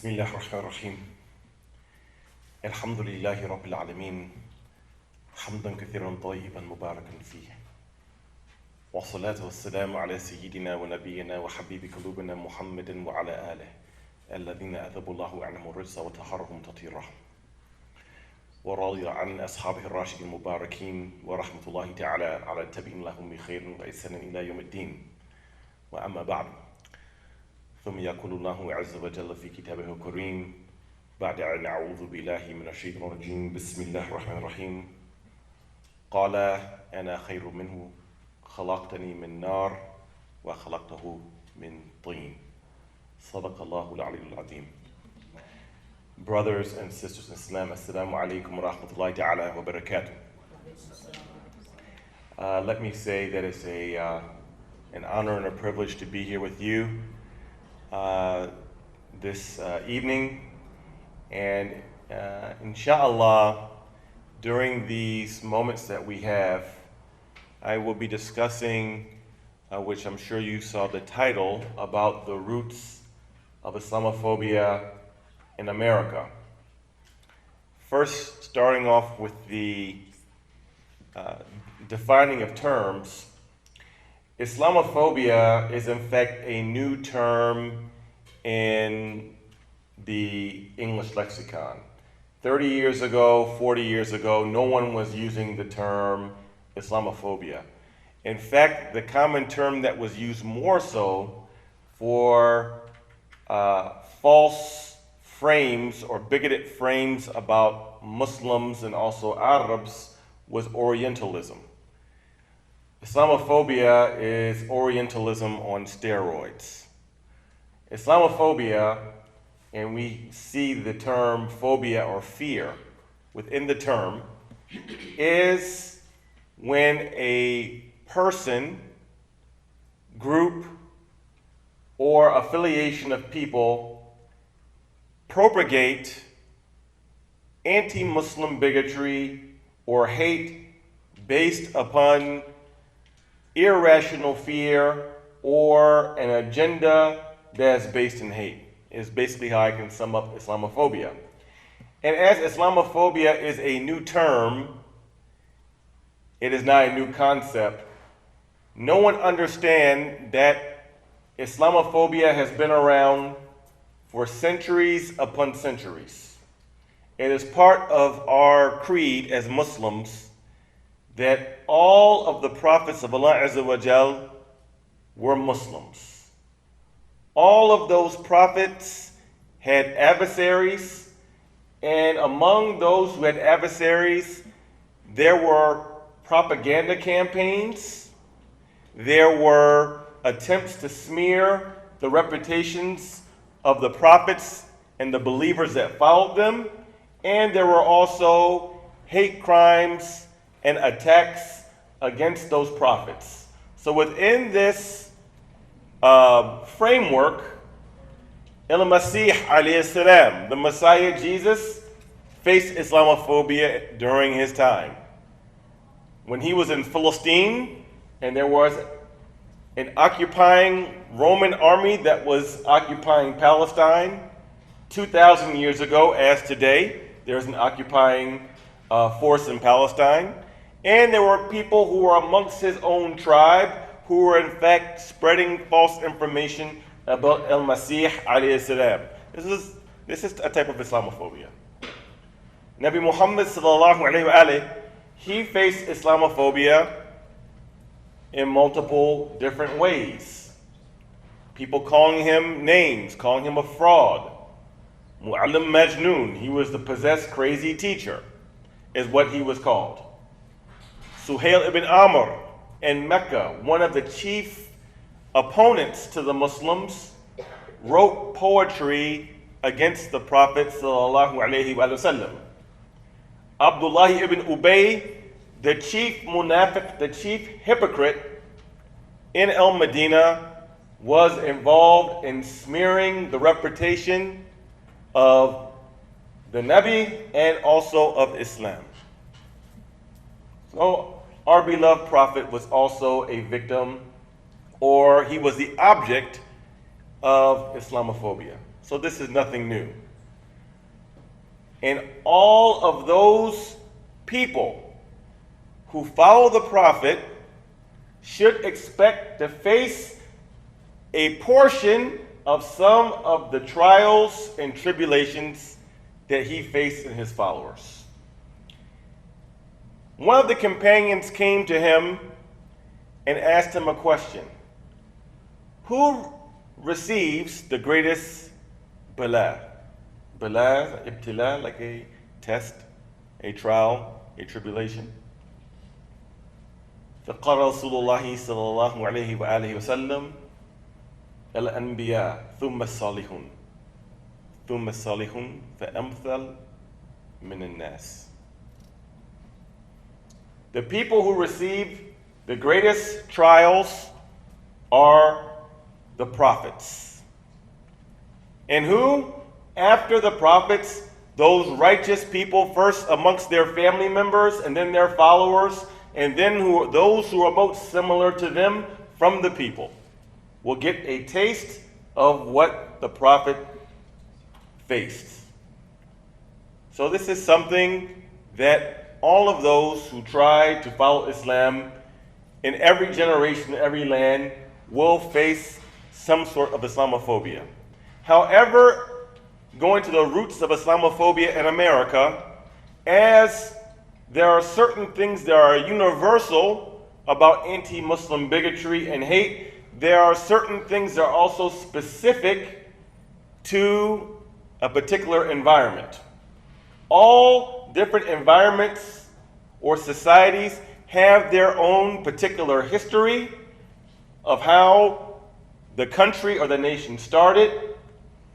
بسم الله الرحمن الرحيم الحمد لله رب العالمين حمدا كثيرا طيبا مباركا فيه والصلاة والسلام على سيدنا ونبينا وحبيب قلوبنا محمد وعلى آله الذين أذبوا الله عنهم الرجس وطهرهم تطهيرا ورضي عن أصحابه الراشدين المباركين ورحمة الله تعالى على التابعين لهم بخير وإحسان إلى يوم الدين وأما بعد ثم يقول الله عز وجل في كتابه الكريم بعد أن أعوذ بالله من الشيطان الرجيم بسم الله الرحمن الرحيم قال أنا خير منه خلقتني من نار وخلقته من طين صدق الله العلي العظيم. Brothers and sisters in Islam, Assalamu alaikum wa rahmatullahi ta'ala wa barakatuh. Let me say that it's an honor and a privilege to be here with you this evening, and inshallah during these moments that we have I will be discussing which I'm sure you saw the title, about the roots of Islamophobia in America. First, starting off with the defining of terms, Islamophobia is in fact a new term in the English lexicon. 30 years ago, 40 years ago, no one was using the term Islamophobia. In fact, the common term that was used more so for false frames or bigoted frames about Muslims and also Arabs was Orientalism. Islamophobia is Orientalism on steroids. Islamophobia, and we see the term phobia or fear within the term, is when a person, group, or affiliation of people propagate anti-Muslim bigotry or hate based upon irrational fear or an agenda that's based in hate, is basically how I can sum up Islamophobia. And as Islamophobia is a new term, it is not a new concept. No one understands that Islamophobia has been around for centuries upon centuries. It is part of our creed as Muslims that all of the prophets of Allah Azza wa Jal were Muslims. All of those prophets had adversaries, and among those who had adversaries, there were propaganda campaigns, there were attempts to smear the reputations of the prophets and the believers that followed them, and there were also hate crimes and attacks against those prophets. So within this framework, al-Masih alayhi salam, the Messiah Jesus, faced Islamophobia during his time. When he was in Palestine and there was an occupying Roman army that was occupying Palestine 2,000 years ago, as today, there's an occupying force in Palestine. And there were people who were amongst his own tribe who were in fact spreading false information about al-Masih alayhi salam. This is a type of Islamophobia. Nabi Muhammad sallallahu alayhi wa alayhi, he faced Islamophobia in multiple different ways. People calling him names, calling him a fraud. Mu'allim Majnoon, he was the possessed crazy teacher, is what he was called. Suhail ibn Amr in Mecca, one of the chief opponents to the Muslims, wrote poetry against the Prophet sallallahu alaihi wasallam. Abdullah ibn Ubay, the chief munafiq, the chief hypocrite in Al-Medina, was involved in smearing the reputation of the Nabi and also of Islam. So our beloved Prophet was also a victim, or he was the object of Islamophobia. So this is nothing new. And all of those people who follow the Prophet should expect to face a portion of some of the trials and tribulations that he faced in his followers. One of the companions came to him and asked him a question. Who receives the greatest bala? Bala, ibtila, like a test, a trial, a tribulation. فقال رسول الله صلى الله عليه وآله وسلم الأنبياء ثم الصالحون ثم الصالحون فأمثل من الناس. The people who receive the greatest trials are the prophets. And who? After the prophets, those righteous people, first amongst their family members and then their followers, and then those who are most similar to them from the people, will get a taste of what the prophet faced. So this is something that all of those who try to follow Islam in every generation, every land, will face some sort of Islamophobia. However, going to the roots of Islamophobia in America, as there are certain things that are universal about anti-Muslim bigotry and hate, there are certain things that are also specific to a particular environment. All different environments or societies have their own particular history of how the country or the nation started,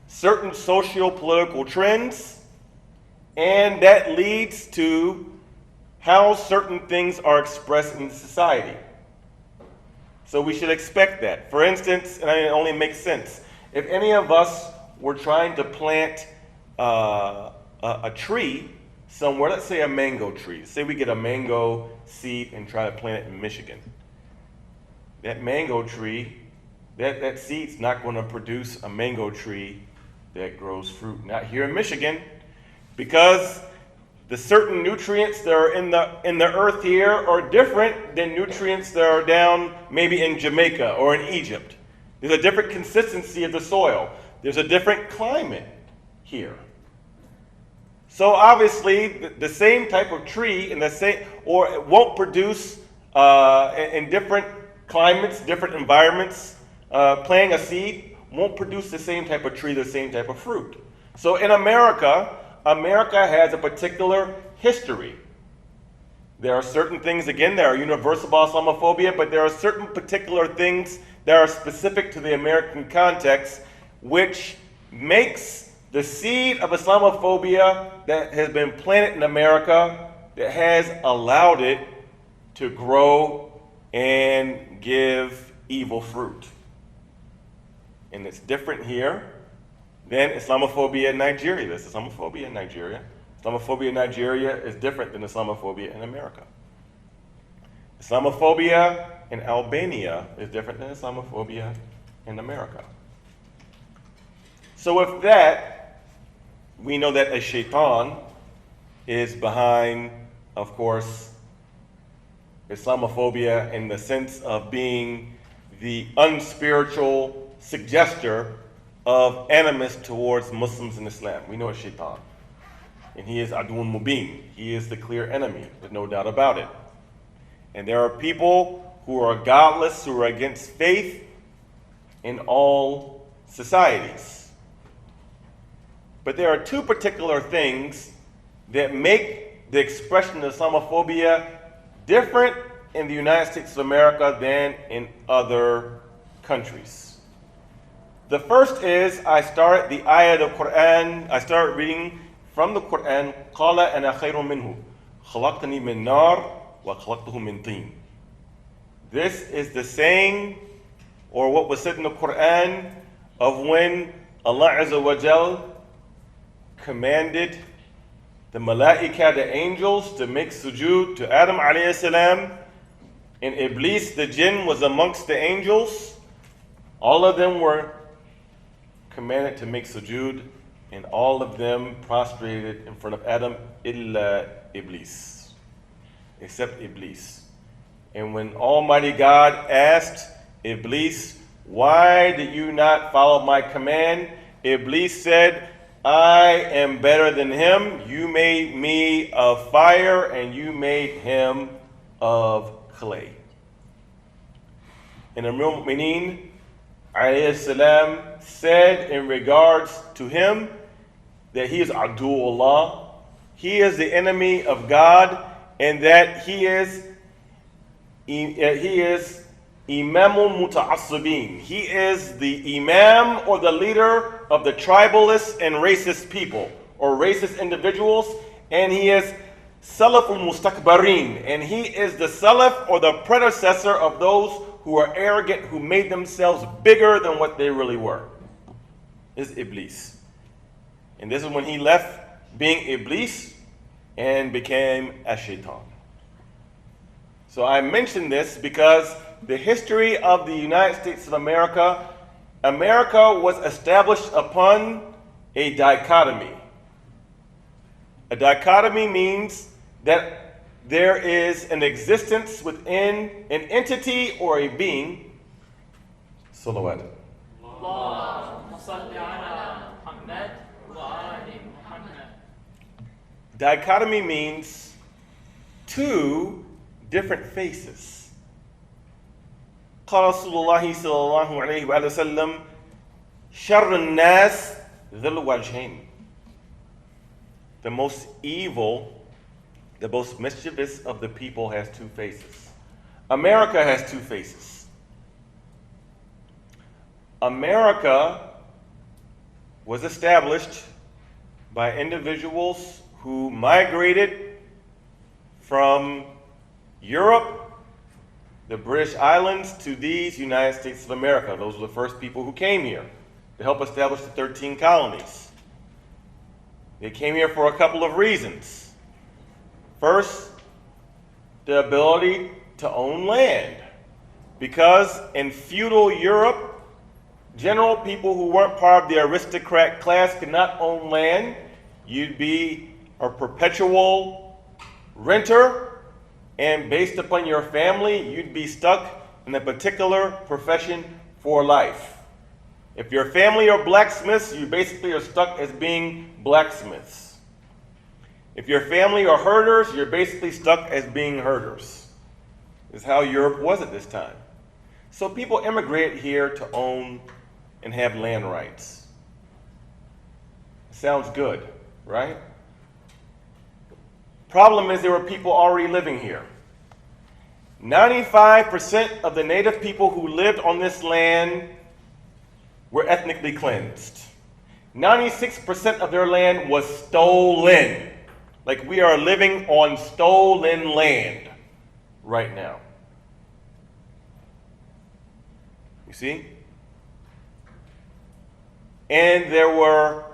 certain socio-political trends, and that leads to how certain things are expressed in society. So we should expect that. For instance, and it only makes sense, if any of us were trying to plant a tree somewhere, let's say a mango tree. Say we get a mango seed and try to plant it in Michigan. That mango tree, that seed's not going to produce a mango tree that grows fruit. Not here in Michigan, because the certain nutrients that are in the earth here are different than nutrients that are down maybe in Jamaica or in Egypt. There's a different consistency of the soil. There's a different climate here. So obviously, the same type of tree in the same, or it won't produce in different climates, different environments. Planting a seed won't produce the same type of tree, the same type of fruit. So in America, America has a particular history. There are certain things, again, that are universal about Islamophobia, but there are certain particular things that are specific to the American context, which makes the seed of Islamophobia that has been planted in America, that has allowed it to grow and give evil fruit. And it's different here than Islamophobia in Nigeria. There's Islamophobia in Nigeria. Islamophobia in Nigeria is different than Islamophobia in America. Islamophobia in Albania is different than Islamophobia in America. So with that, we know that a shaitan is behind, of course, Islamophobia in the sense of being the unspiritual suggester of animus towards Muslims in Islam. We know it's shaitan. And he is Adun Mubin. He is the clear enemy, there's no doubt about it. And there are people who are godless, who are against faith in all societies. But there are two particular things that make the expression of Islamophobia different in the United States of America than in other countries. The first is, I started the ayah of the Quran, I started reading from the Quran, قَالَ أَنَا خَيْرٌ مِّنْهُ خَلَقْتَنِي مِن نَارٍ وَخَلَقْتَهُ مِن طِينٍ. This is the saying, or what was said in the Quran, of when Allah Azza wa Jal commanded the malaika, the angels, to make sujood to Adam alayhi salam, and Iblis, the jinn, was amongst the angels. All of them were commanded to make sujood, and all of them prostrated in front of Adam, illa Iblis, except Iblis. And when Almighty God asked Iblis, why did you not follow my command? Iblis said, I am better than him. You made me of fire and you made him of clay. And Amir Mu'mineen alayhi salam said in regards to him that he is Adu'ullah, he is the enemy of God, and that he is Imamul Muta'assibin. He is the Imam or the leader of the tribalists and racist people or racist individuals, and he is Salaful Mustakbarin, and he is the Salaf or the predecessor of those who are arrogant, who made themselves bigger than what they really were. This is Iblis. And this is when he left being Iblis and became Ash-Shaytan. So I mention this because the history of the United States of America, America was established upon a dichotomy. A dichotomy means that there is an existence within an entity or a being. Salawat. Dichotomy means two different faces. قال رسول الله صلى الله عليه وآله وسلم شر الناس ذو الوجهين. The most evil, the most mischievous of the people has two faces. America has two faces. America was established by individuals who migrated from Europe, the British Islands, to these United States of America. Those were the first people who came here to help establish the 13 colonies. They came here for a couple of reasons. First, the ability to own land. Because in feudal Europe, general people who weren't part of the aristocrat class could not own land. You'd be a perpetual renter, and based upon your family, you'd be stuck in a particular profession for life. If your family are blacksmiths, you basically are stuck as being blacksmiths. If your family are herders, you're basically stuck as being herders. This is how Europe was at this time. So people immigrated here to own and have land rights. Sounds good, right? Problem is there were people already living here. 95% of the native people who lived on this land were ethnically cleansed. 96% of their land was stolen. Like we are living on stolen land right now. You see? And there were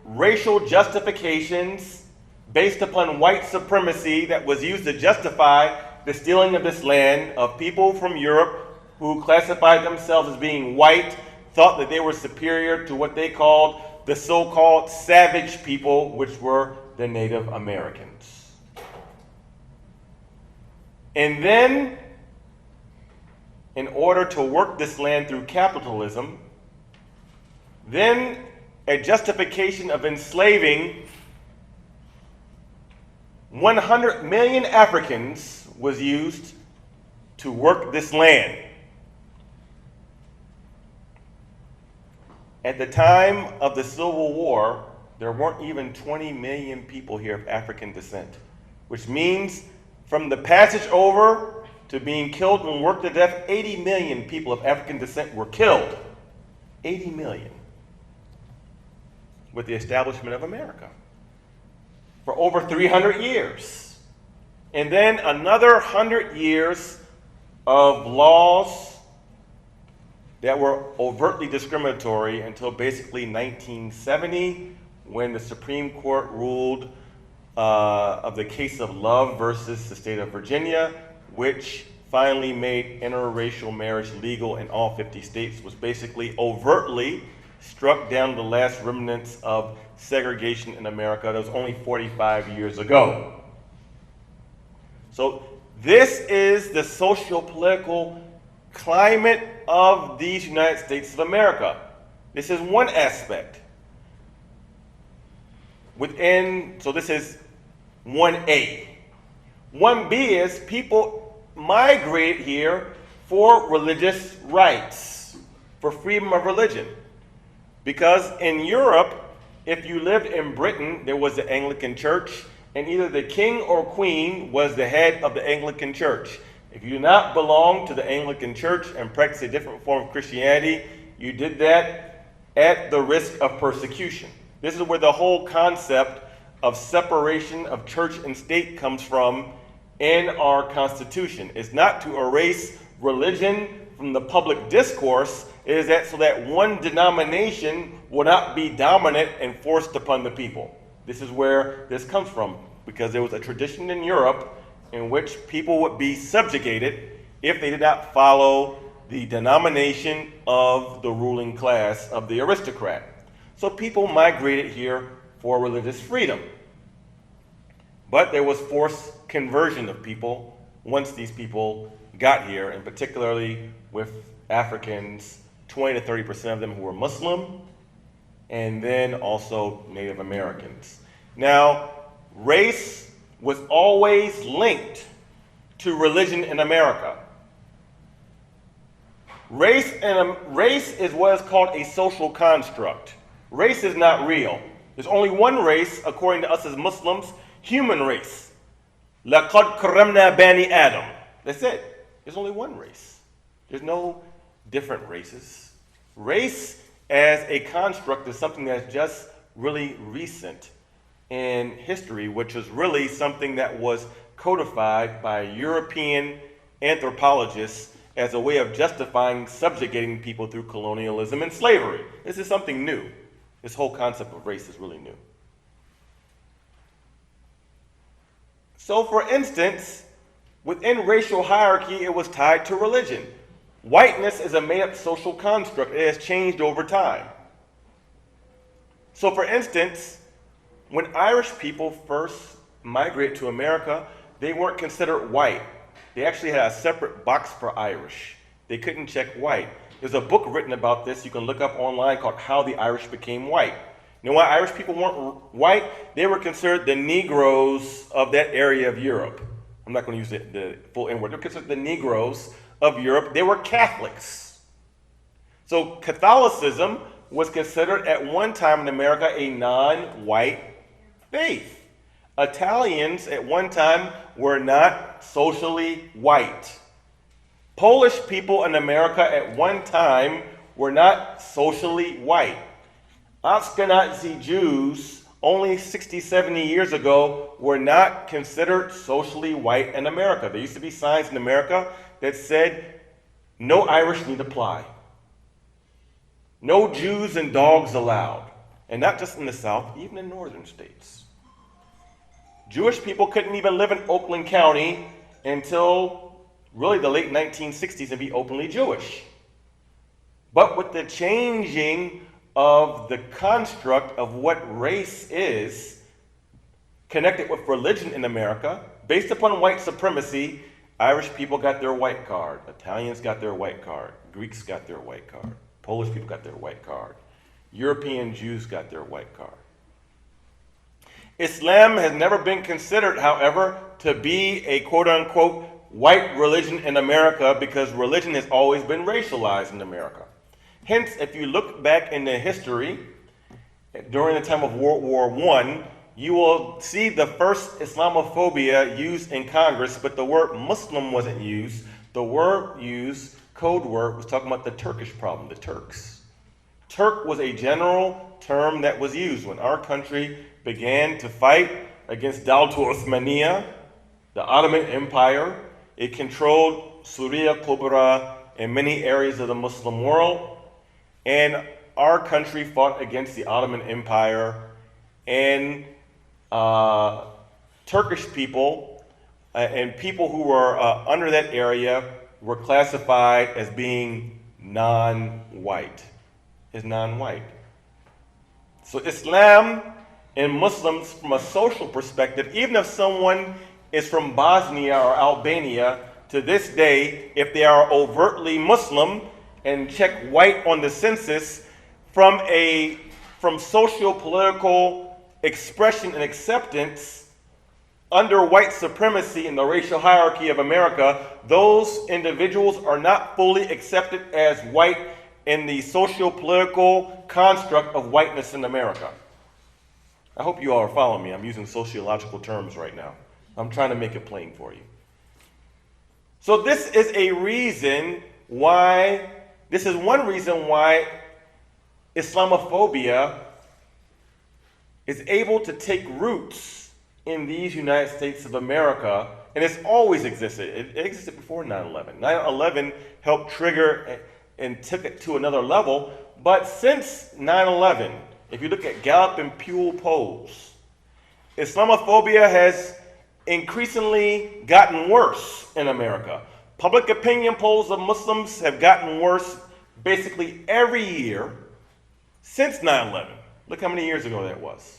racial justifications based upon white supremacy that was used to justify the stealing of this land of people from Europe who classified themselves as being white, thought that they were superior to what they called the so-called savage people, which were the Native Americans. And then, in order to work this land through capitalism, then a justification of enslaving 100 million Africans was used to work this land. At the time of the Civil War, there weren't even 20 million people here of African descent, which means from the passage over to being killed and worked to death, 80 million people of African descent were killed. 80 million. With the establishment of America for over 300 years. And then another 100 years of laws that were overtly discriminatory until basically 1970, when the Supreme Court ruled of the case of Love versus the state of Virginia, which finally made interracial marriage legal in all 50 states, was basically overtly struck down the last remnants of segregation in America. That was only 45 years ago. So this is the social-political climate of these United States of America. This is one aspect. So this is 1A. 1B is people migrated here for religious rights, for freedom of religion. Because in Europe, if you lived in Britain, there was the Anglican Church, and either the king or queen was the head of the Anglican Church. If you did not belong to the Anglican Church and practice a different form of Christianity, you did that at the risk of persecution. This is where the whole concept of separation of church and state comes from in our Constitution. It's not to erase religion from the public discourse. It is that so that one denomination will not be dominant and forced upon the people. This is where this comes from, because there was a tradition in Europe in which people would be subjugated if they did not follow the denomination of the ruling class, of the aristocrat. So people migrated here for religious freedom. But there was forced conversion of people once these people got here, and particularly with Africans, 20 to 30% of them who were Muslim, and then also Native Americans. Now, race was always linked to religion in America. Race is what is called a social construct. Race is not real. There's only one race, according to us as Muslims, human race. لَقَدْ كَرَّمْنَا بَنِي Adam. That's it. There's only one race. There's no different races. Race as a construct is something that's just really recent in history, which is really something that was codified by European anthropologists as a way of justifying subjugating people through colonialism and slavery. This is something new. This whole concept of race is really new. So, for instance, within racial hierarchy, it was tied to religion. Whiteness is a made-up social construct. It has changed over time. So, for instance, when Irish people first migrated to America, they weren't considered white. They actually had a separate box for Irish. They couldn't check white. There's a book written about this you can look up online called How the Irish Became White. You know why Irish people weren't white? They were considered the Negroes of that area of Europe. I'm not going to use the full N-word. They're considered the Negroes of Europe. They were Catholics. So Catholicism was considered at one time in America a non-white faith. Italians at one time were not socially white. Polish people in America at one time were not socially white. Ashkenazi Jews only 60, 70 years ago were not considered socially white in America. There used to be signs in America that said, no Irish need apply. No Jews and dogs allowed. And not just in the South, even in northern states. Jewish people couldn't even live in Oakland County until really the late 1960s and be openly Jewish. But with the changing of the construct of what race is connected with religion in America, based upon white supremacy, Irish people got their white card, Italians got their white card, Greeks got their white card, Polish people got their white card, European Jews got their white card. Islam has never been considered, however, to be a quote-unquote white religion in America because religion has always been racialized in America. Hence, if you look back into history, during the time of World War I, you will see the first Islamophobia used in Congress, but the word Muslim wasn't used. The word used, code word, was talking about the Turkish problem, the Turks. Turk was a general term that was used when our country began to fight against Dawud Walid, the Ottoman Empire. It controlled Syria Kubra and many areas of the Muslim world. And our country fought against the Ottoman Empire, and Turkish people and people who were under that area were classified as being non-white. Is non-white. So Islam and Muslims, from a social perspective, even if someone is from Bosnia or Albania, to this day, if they are overtly Muslim and check white on the census, from socio-political expression and acceptance under white supremacy in the racial hierarchy of America, those individuals are not fully accepted as white in the socio-political construct of whiteness in America. I hope you all are following me. I'm using sociological terms right now. I'm trying to make it plain for you. So this is one reason why Islamophobia is able to take roots in these United States of America, and it's always existed. It existed before 9/11. 9/11 helped trigger and took it to another level, but since 9/11, if you look at Gallup and Pew polls, Islamophobia has increasingly gotten worse in America. Public opinion polls of Muslims have gotten worse basically every year since 9/11. Look how many years ago that was.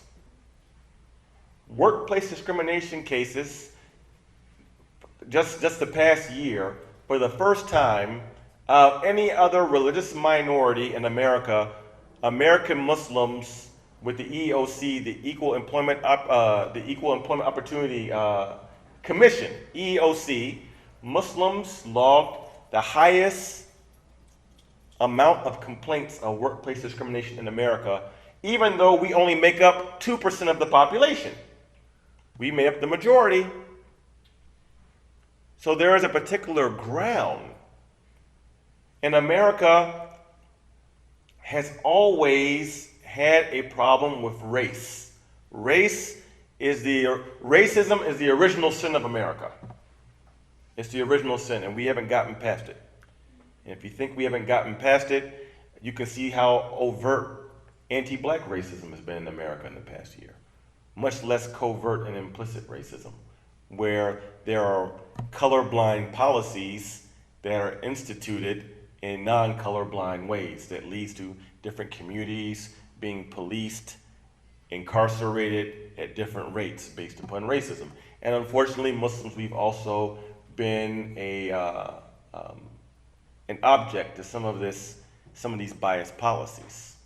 Workplace discrimination cases, just the past year, for the first time, any other religious minority in America, American Muslims with the EEOC, the Equal Employment Opportunity Commission, EEOC, Muslims logged the highest amount of complaints of workplace discrimination in America, even though we only make up 2% of the population. We make up the majority. So there is a particular ground. And America has always had a problem with race. Racism is the original sin of America. It's the original sin, and we haven't gotten past it. And if you think we haven't gotten past it, you can see how overt anti-black racism has been in America in the past year. Much less covert and implicit racism, where there are colorblind policies that are instituted in non-colorblind ways that leads to different communities being policed, incarcerated at different rates based upon racism. And unfortunately, Muslims, we've also been an object to some of these biased policies.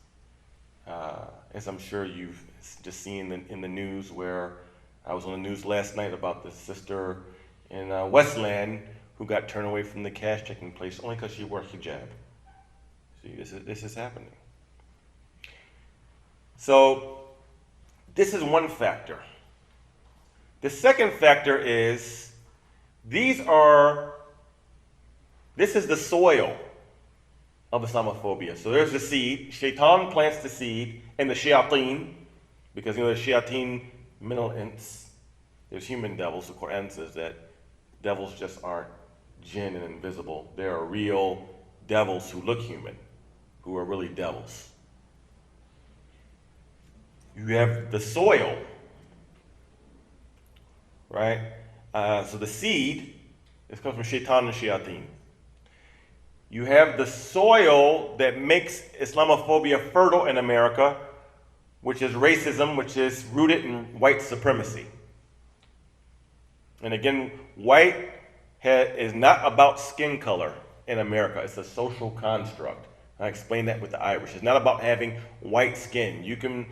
As I'm sure you've just seen in the news, where I was on the news last night about the sister in Westland who got turned away from the cash checking place only because she wore hijab. See, this is happening. So this is one factor. The second factor is this is the soil of Islamophobia. So there's the seed. Shaitan plants the seed, and the shayateen, because the shayateen, mental ints, there's human devils. The Quran says that devils just aren't jinn and invisible. There are real devils who look human, who are really devils. You have the soil, right? So the seed, this comes from shaitan and shayateen. You have the soil that makes Islamophobia fertile in America, which is racism, which is rooted in white supremacy. And again, white is not about skin color in America. It's a social construct. I explained that with the Irish. It's not about having white skin. You can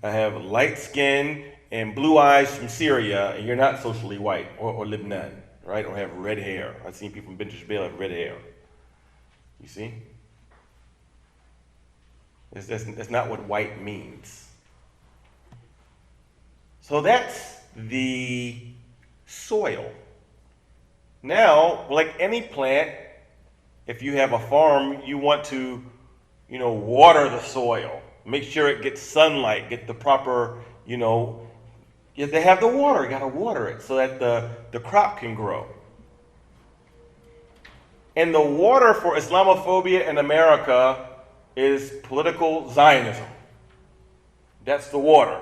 have light skin and blue eyes from Syria, and you're not socially white, or Lebanon, right? Or have red hair. I've seen people from Bintish Bale have red hair. You see? It's not what white means. So that's the soil. Now, like any plant, if you have a farm, you want to, water the soil. Make sure it gets sunlight, get the proper, you have to have the water. You got to water it so that the crop can grow. And the water for Islamophobia in America is political Zionism. That's the water.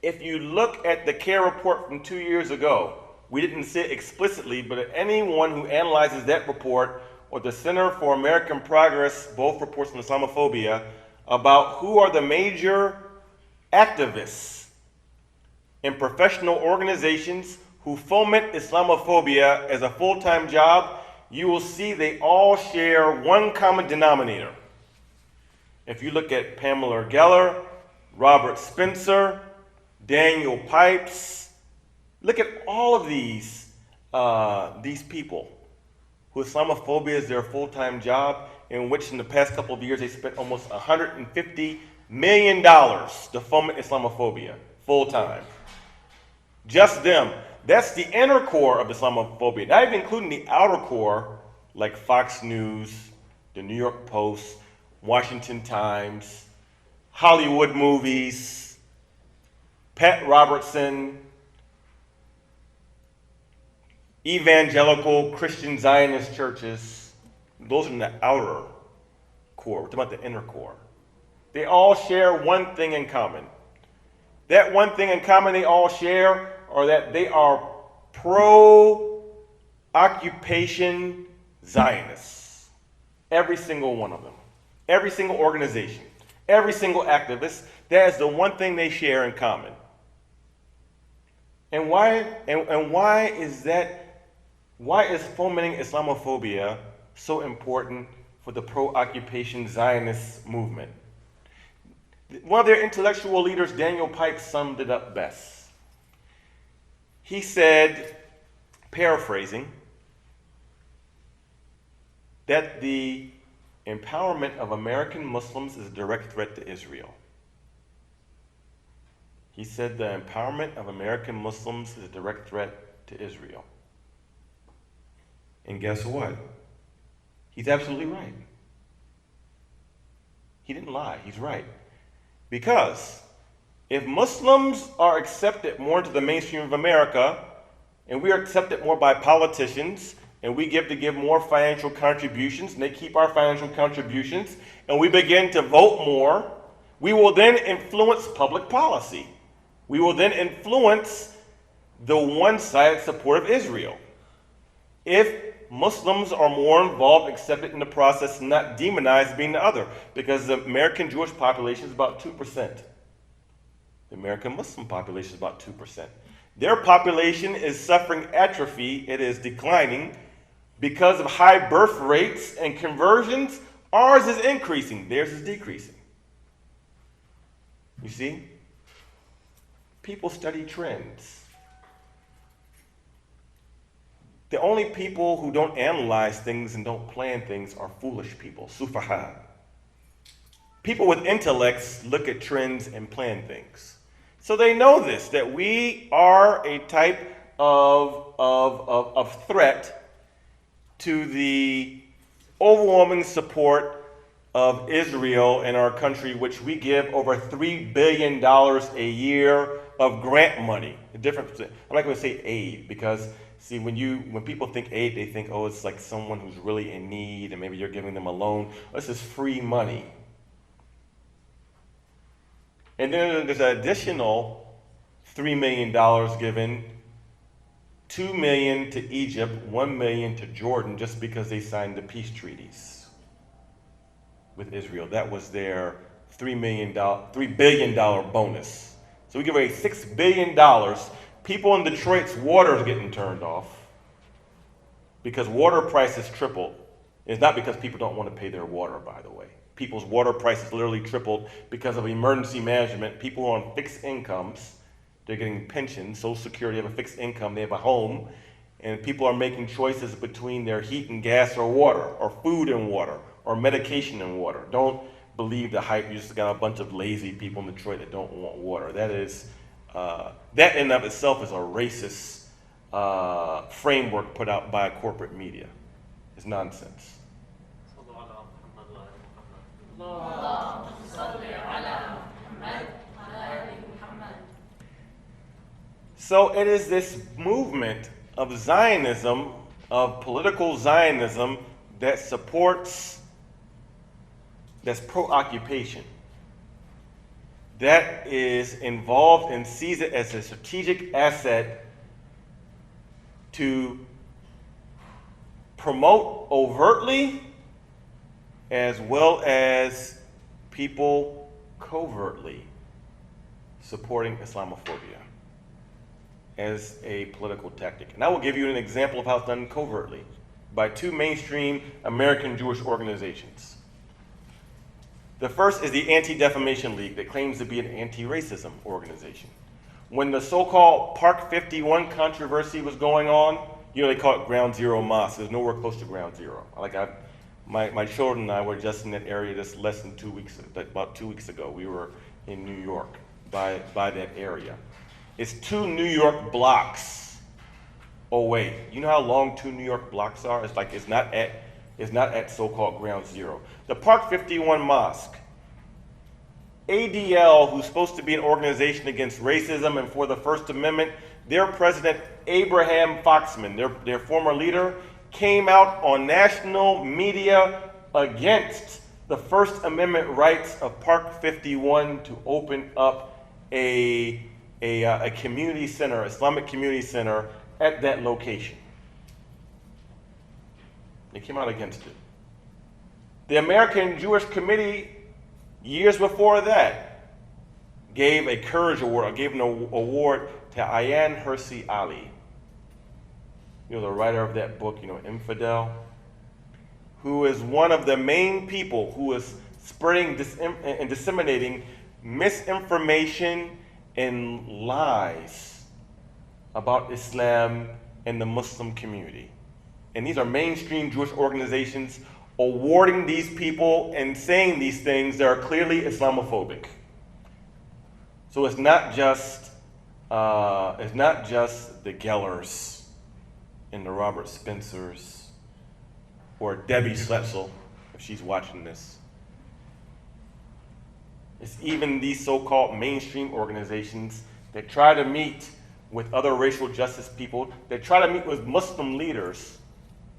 if you look at the CARE report from 2 years ago, we didn't say it explicitly, but anyone who analyzes that report or the Center for American Progress, both reports on Islamophobia, about who are the major activists in professional organizations who foment Islamophobia as a full-time job, you will see they all share one common denominator. If you look at Pamela Geller, Robert Spencer, Daniel Pipes, look at all of these people who Islamophobia is their full-time job, in which in the past couple of years they spent almost $150 million to foment Islamophobia full-time. Just them. That's the inner core of Islamophobia, not even including the outer core like Fox News, the New York Post, Washington Times, Hollywood movies, Pat Robertson, evangelical Christian Zionist churches. Those are in the outer core. We're talking about the inner core. They all share one thing in common. That one thing in common they all share are that they are pro-occupation Zionists. Every single one of them. Every single organization. Every single activist. That is the one thing they share in common. And why is that? Why is fomenting Islamophobia so important for the pro-occupation Zionist movement? One of their intellectual leaders, Daniel Pipes, summed it up best. He said, paraphrasing, that the empowerment of American Muslims is a direct threat to Israel. He said the empowerment of American Muslims is a direct threat to Israel. And guess what? He's absolutely right. He didn't lie. He's right. Because if Muslims are accepted more into the mainstream of America, and we are accepted more by politicians, and we give more financial contributions, and they keep our financial contributions, and we begin to vote more, we will then influence public policy. We will then influence the one-sided support of Israel. If Muslims are more involved, accepted in the process, and not demonized being the other, because the American Jewish population is about 2%. The American Muslim population is about 2%. Their population is suffering atrophy. It is declining because of high birth rates and conversions. Ours is increasing. Theirs is decreasing. You see? People study trends. The only people who don't analyze things and don't plan things are foolish people, sufaha. People with intellects look at trends and plan things. So they know this, that we are a type of threat to the overwhelming support of Israel in our country, which we give over $3 billion a year of grant money. The difference, I'm not going to say aid, because see, when people think aid, they think, oh, it's like someone who's really in need and maybe you're giving them a loan. This is free money. And then there's an additional $3 million given, $2 million to Egypt, $1 million to Jordan, just because they signed the peace treaties with Israel. That was their $3 billion bonus. So we give away $6 billion. People in Detroit's water is getting turned off because water prices tripled. It's not because people don't want to pay their water, by the way. People's water prices literally tripled because of emergency management. People are on fixed incomes. They're getting pensions, Social Security, have a fixed income, they have a home, and people are making choices between their heat and gas or water, or food and water, or medication and water. Don't believe the hype. You just got a bunch of lazy people in Detroit that don't want water. That is, that in and of itself is a racist framework put out by corporate media. It's nonsense. So it is this movement of Zionism, of political Zionism, that supports, that's pro-occupation. that is involved and sees it as a strategic asset to promote overtly as well as people covertly supporting Islamophobia as a political tactic. And I will give you an example of how it's done covertly by two mainstream American Jewish organizations. The first is the Anti-Defamation League that claims to be an anti-racism organization. When the so-called Park 51 controversy was going on, they call it Ground Zero Mosque. There's nowhere close to Ground Zero. My children and I were just in that area just less than 2 weeks, about 2 weeks ago. We were in New York by that area. It's 2 New York blocks away. You know how long 2 New York blocks are? It's not at so-called Ground Zero. The Park 51 Mosque, ADL, who's supposed to be an organization against racism and for the First Amendment, their president, Abraham Foxman, their former leader, came out on national media against the First Amendment rights of Park 51 to open up a community center, Islamic community center at that location. They came out against it. The American Jewish Committee, years before that, gave a Courage Award, gave an award to Ayaan Hirsi Ali, the writer of that book, Infidel, who is one of the main people who is spreading and disseminating misinformation and lies about Islam and the Muslim community. And these are mainstream Jewish organizations awarding these people and saying these things that are clearly Islamophobic. So it's not just the Gellers and the Robert Spencers or Debbie Schletzel, if she's watching this. It's even these so-called mainstream organizations that try to meet with other racial justice people, that try to meet with Muslim leaders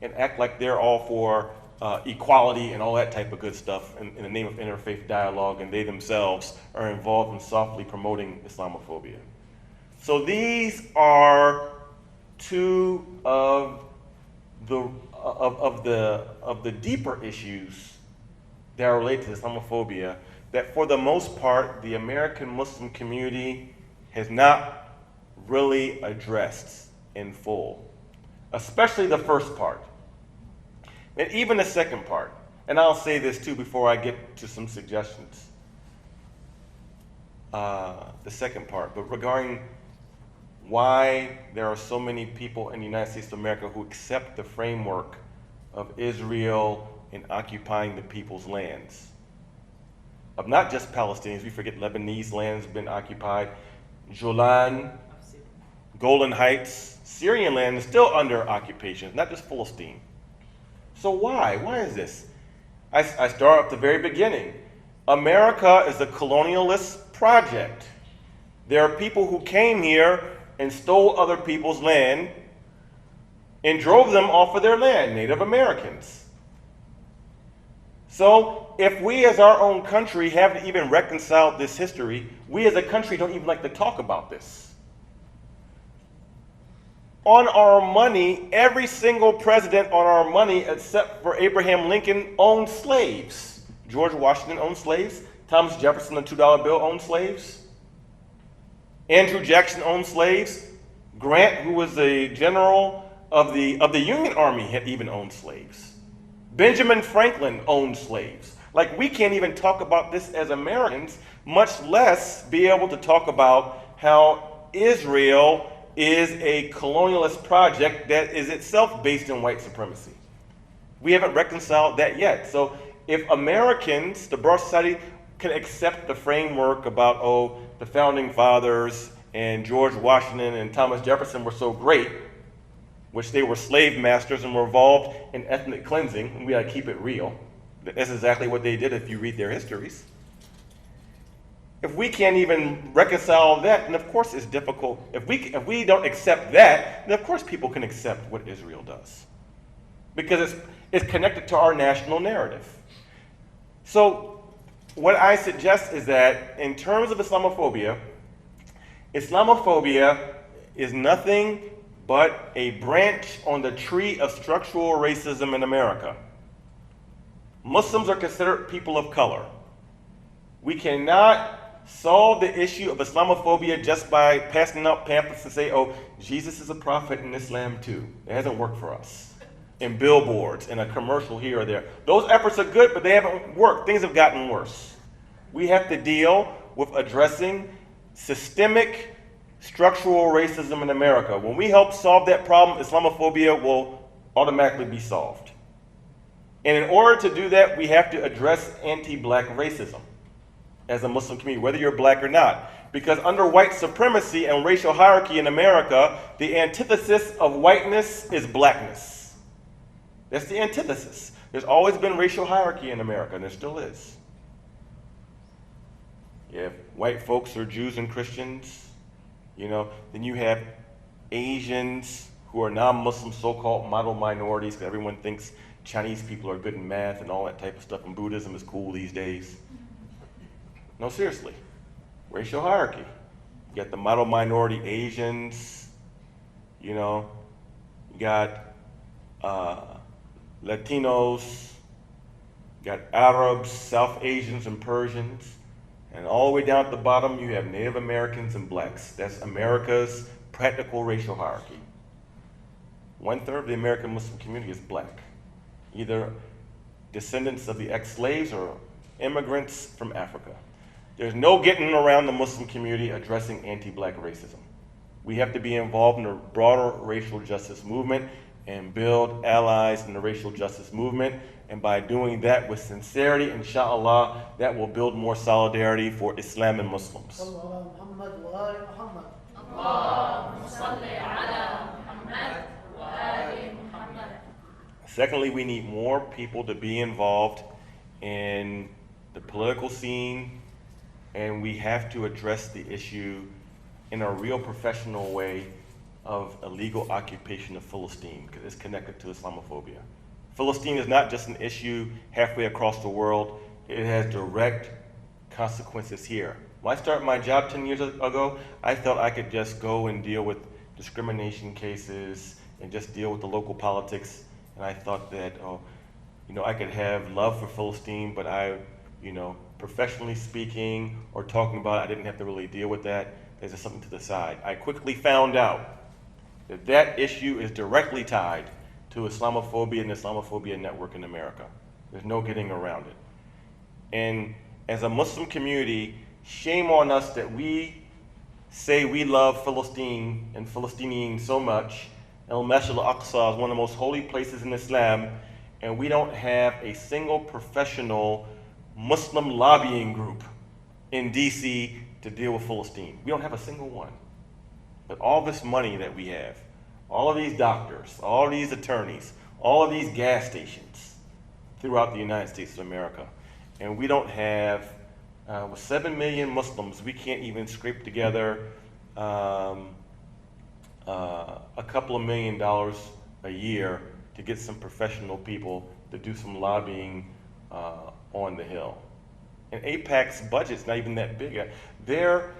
and act like they're all for equality and all that type of good stuff in the name of interfaith dialogue, and they themselves are involved in softly promoting Islamophobia. So these are two of the deeper issues that are related to Islamophobia that, for the most part, the American Muslim community has not really addressed in full, especially the first part. And even the second part, and I'll say this too before I get to some suggestions. The second part, but regarding why there are so many people in the United States of America who accept the framework of Israel in occupying the people's lands. Of not just Palestinians, we forget Lebanese lands have been occupied, Golan, Golan Heights, Syrian land is still under occupation, not just Philistine. So why? Why is this? I start at the very beginning. America is a colonialist project. There are people who came here and stole other people's land and drove them off of their land, Native Americans. So if we as our own country haven't even reconciled this history, we as a country don't even like to talk about this. On our money, every single president on our money except for Abraham Lincoln owned slaves. George Washington owned slaves. Thomas Jefferson, the $2 bill, owned slaves. Andrew Jackson owned slaves. Grant, who was the general of the Union Army, had even owned slaves. Benjamin Franklin owned slaves. Like, we can't even talk about this as Americans, much less be able to talk about how Israel is a colonialist project that is itself based in white supremacy. We haven't reconciled that yet. So if Americans, the broad society, can accept the framework about, the founding fathers and George Washington and Thomas Jefferson were so great, which they were slave masters and were involved in ethnic cleansing, and we gotta keep it real. That's exactly what they did if you read their histories. If we can't even reconcile that, then of course it's difficult. If we don't accept that, then of course people can accept what Israel does, because it's connected to our national narrative. So what I suggest is that in terms of Islamophobia, Islamophobia is nothing but a branch on the tree of structural racism in America. Muslims are considered people of color. We cannot solve the issue of Islamophobia just by passing out pamphlets and say, oh, Jesus is a prophet in Islam too. It hasn't worked for us. In billboards, in a commercial here or there. Those efforts are good, but they haven't worked. Things have gotten worse. We have to deal with addressing systemic structural racism in America. When we help solve that problem, Islamophobia will automatically be solved. And in order to do that, we have to address anti-black racism as a Muslim community, whether you're black or not. Because under white supremacy and racial hierarchy in America, the antithesis of whiteness is blackness. That's the antithesis. There's always been racial hierarchy in America, and there still is. You have white folks or Jews and Christians, then you have Asians who are non-Muslim, so-called model minorities, because everyone thinks Chinese people are good in math and all that type of stuff, and Buddhism is cool these days. No, seriously. Racial hierarchy. You got the model minority Asians, you got Latinos, you got Arabs, South Asians, and Persians. And all the way down at the bottom, you have Native Americans and blacks. That's America's practical racial hierarchy. 1/3 of the American Muslim community is black, either descendants of the ex-slaves or immigrants from Africa. There's no getting around the Muslim community addressing anti-black racism. We have to be involved in the broader racial justice movement and build allies in the racial justice movement. And by doing that with sincerity, inshallah, that will build more solidarity for Islam and Muslims. Secondly, we need more people to be involved in the political scene, and we have to address the issue in a real professional way of illegal occupation of Philistine, because it's connected to Islamophobia. Philistine is not just an issue halfway across the world, it has direct consequences here. When I started my job 10 years ago, I thought I could just go and deal with discrimination cases and just deal with the local politics, and I thought that, I could have love for Philistine, but professionally speaking or talking about it, I didn't have to really deal with that. There's just something to the side. I quickly found out that that issue is directly tied to Islamophobia and the Islamophobia network in America. There's no getting around it. And as a Muslim community, shame on us that we say we love Philistine and Philistinians so much. Al-Masjid al-Aqsa is one of the most holy places in Islam, and we don't have a single professional Muslim lobbying group in DC to deal with Philistine. We don't have a single one. But all this money that we have, all of these doctors, all of these attorneys, all of these gas stations throughout the United States of America, and we don't have, with 7 million Muslims, we can't even scrape together a couple of $1 million a year to get some professional people to do some lobbying on the Hill. And AIPAC's budget's not even that big. They're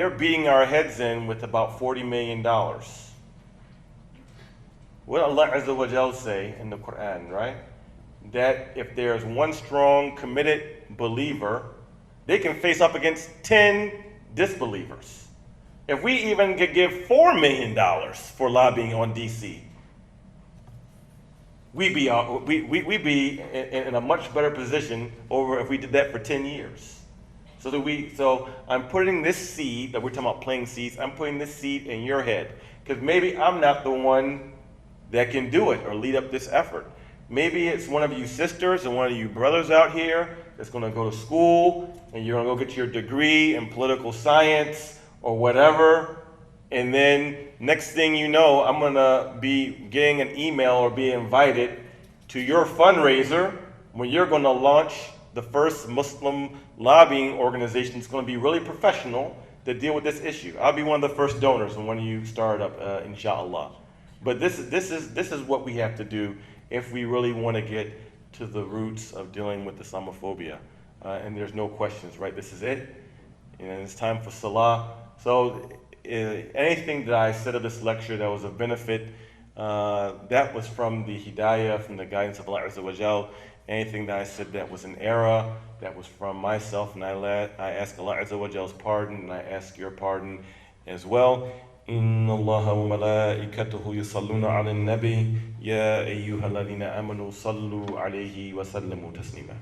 beating our heads in with about $40 million. What Allah Azza wa Jal say in the Quran, right? That if there's one strong, committed believer, they can face up against 10 disbelievers. If we even could give $4 million for lobbying on DC, we'd be in a much better position over if we did that for 10 years. So I'm putting this seed, that we're talking about planting seeds, I'm putting this seed in your head. Because maybe I'm not the one that can do it or lead up this effort. Maybe it's one of you sisters and one of you brothers out here that's going to go to school and you're going to go get your degree in political science or whatever. And then next thing you know, I'm going to be getting an email or be invited to your fundraiser when you're going to launch the first Muslim lobbying organization that's going to be really professional to deal with this issue. I'll be one of the first donors when you start up, inshallah. But this is what we have to do if we really want to get to the roots of dealing with Islamophobia. and there's no questions, right? This is it, and it's time for Salah. So anything that I said of this lecture that was of benefit, that was from the hidayah, from the guidance of Allah Azza wa Jal. Anything that I said that was an error, that was from myself, and I ask Allah Azza wa Jal's pardon, and I ask your pardon as well. إن الله وملائكته يصلون على النبي يا أيها الذين آمنوا صلوا عليه وسلموا تسليما.